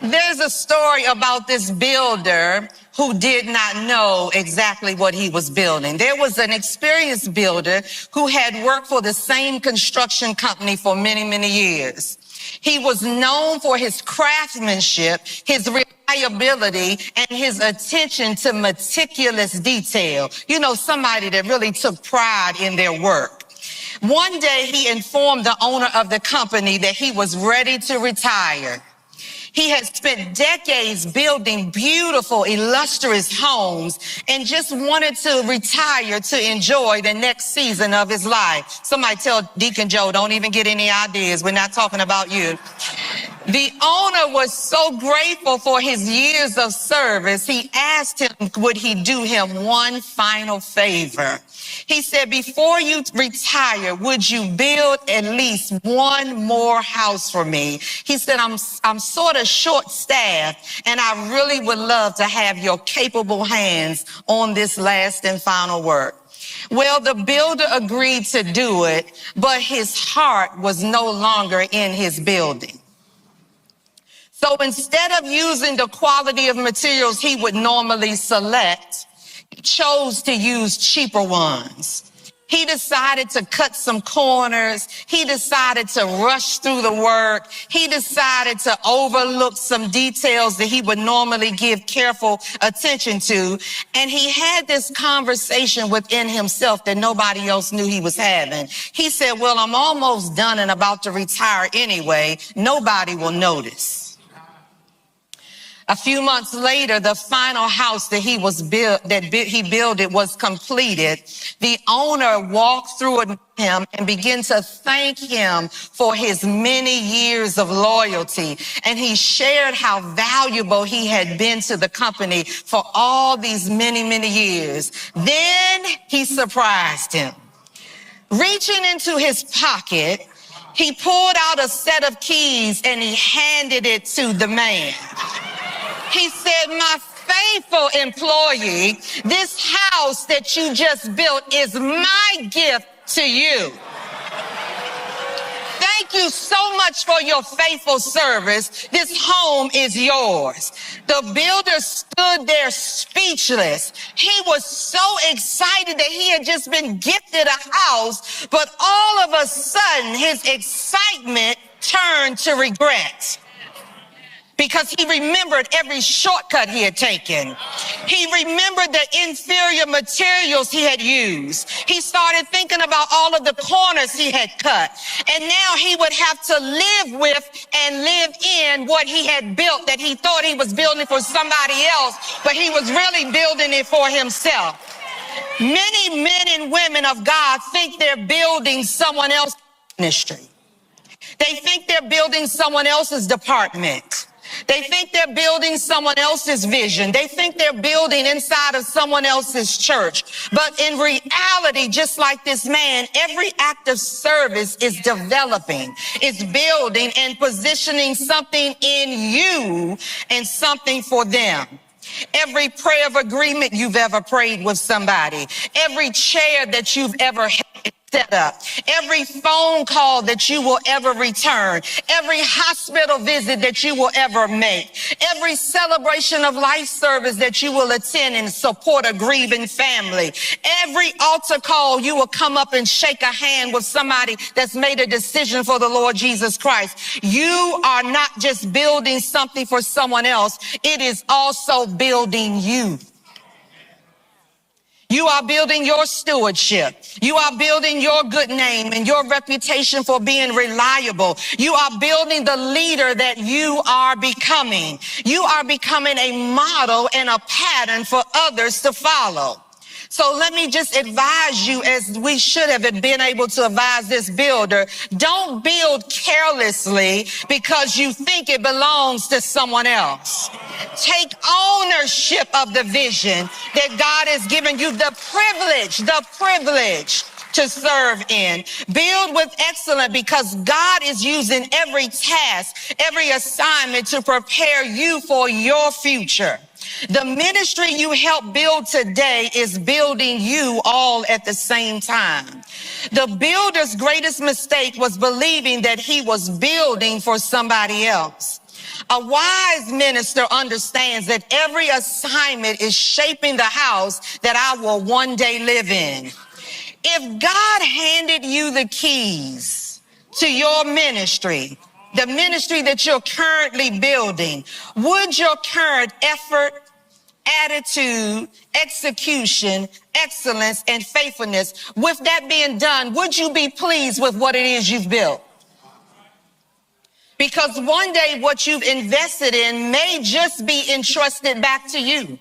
There's a story about this builder who did not know exactly what he was building. There was an experienced builder who had worked for the same construction company for many, many years. He was known for his craftsmanship, his reliability, and his attention to meticulous detail. You know, somebody that really took pride in their work. One day he informed the owner of the company that he was ready to retire. He had spent decades building beautiful, illustrious homes and just wanted to retire to enjoy the next season of his life. Somebody tell Deacon Joe, don't even get any ideas. We're not talking about you. The owner was so grateful for his years of service, he asked him, would he do him one final favor? He said, before you retire, would you build at least one more house for me? He said, I'm sort of short-staffed, and I really would love to have your capable hands on this last and final work. Well, the builder agreed to do it, but his heart was no longer in his building. So instead of using the quality of materials he would normally select, he chose to use cheaper ones. He decided to cut some corners. He decided to rush through the work. He decided to overlook some details that he would normally give careful attention to. And he had this conversation within himself that nobody else knew he was having. He said, well, I'm almost done and about to retire anyway. Nobody will notice. A few months later, the final house that he built was completed. The owner walked through it with him and began to thank him for his many years of loyalty. And he shared how valuable he had been to the company for all these many, many years. Then he surprised him. Reaching into his pocket, he pulled out a set of keys and he handed it to the man. He said, my faithful employee, this house that you just built is my gift to you. Thank you so much for your faithful service. This home is yours. The builder stood there speechless. He was so excited that he had just been gifted a house, but all of a sudden his excitement turned to regret. Because he remembered every shortcut he had taken. He remembered the inferior materials he had used. He started thinking about all of the corners he had cut. And now he would have to live with and live in what he had built that he thought he was building for somebody else, but he was really building it for himself. Many men and women of God think they're building someone else's ministry. They think they're building someone else's department. They think they're building someone else's vision. They think they're building inside of someone else's church. But in reality, just like this man, every act of service is developing, is building and positioning something in you and something for them. Every prayer of agreement you've ever prayed with somebody, every chair that you've ever set up, every phone call that you will ever return, every hospital visit that you will ever make, every celebration of life service that you will attend and support a grieving family, every altar call you will come up and shake a hand with somebody that's made a decision for the Lord Jesus Christ. You are not just building something for someone else, it is also building you. You are building your stewardship. You are building your good name and your reputation for being reliable. You are building the leader that you are becoming. You are becoming a model and a pattern for others to follow. So let me just advise you, as we should have been able to advise this builder, don't build carelessly because you think it belongs to someone else. Take ownership of the vision that God has given you, the privilege to serve in. Build with excellence because God is using every task, every assignment to prepare you for your future. The ministry you help build today is building you all at the same time. The builder's greatest mistake was believing that he was building for somebody else. A wise minister understands that every assignment is shaping the house that I will one day live in. If God handed you the keys to your ministry, the ministry that you're currently building, would your current effort, attitude, execution, excellence, and faithfulness, with that being done, would you be pleased with what it is you've built? Because one day what you've invested in may just be entrusted back to you.